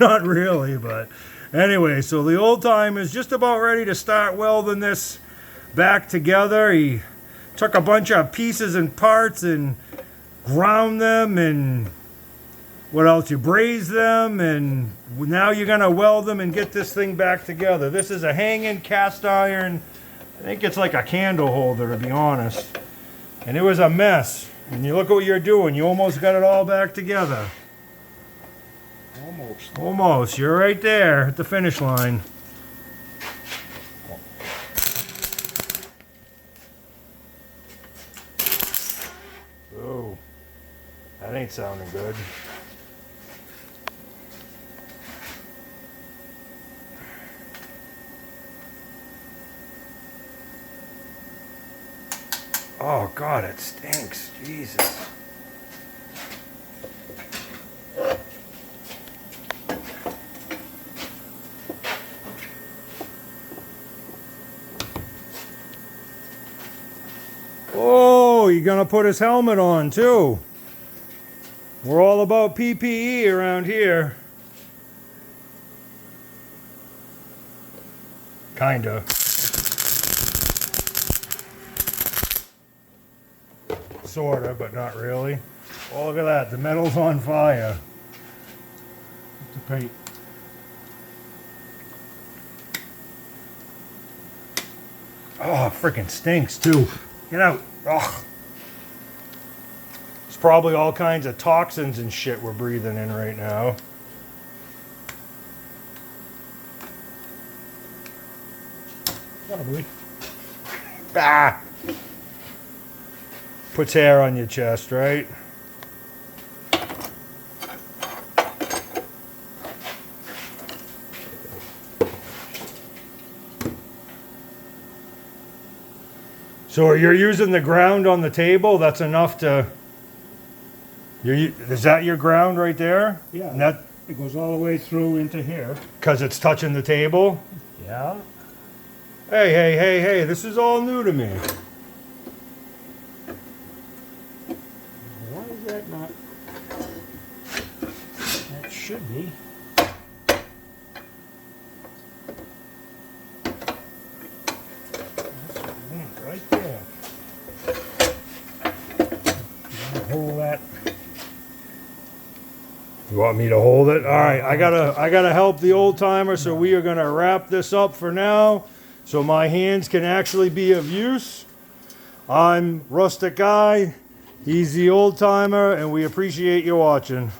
Not really, but anyway, so the old time is just about ready to start welding this back together. He took a bunch of pieces and parts and ground them, and what else? You braise them, and now you're gonna weld them and get this thing back together. This is a hanging cast iron. I think it's like a candle holder, to be honest. And it was a mess. And you look at what you're doing. You almost got it all back together. Almost. Almost. You're right there at the finish line. Oh, that ain't sounding good. Oh God, it stinks. Jesus. Oh, you're gonna put his helmet on too. We're all about PPE around here. Kinda. Sorta, but not really. Oh, look at that. The metal's on fire. The paint. Oh, it freaking stinks too. Get out. Ugh. It's probably all kinds of toxins and shit we're breathing in right now. Probably. Ah! Puts hair on your chest, right? So you're using the ground on the table? That's enough to... Is that your ground right there? Yeah. And that, It goes all the way through into here. because it's touching the table? Yeah. Hey, this is all new to me. Why is that not? That should be. That's what we want right there. You want to hold that? You want me to hold it? All right, I gotta help the old timer, so we are gonna wrap this up for now, so my hands can actually be of use. I'm Rustic Guy. He's the old timer, and we appreciate you watching.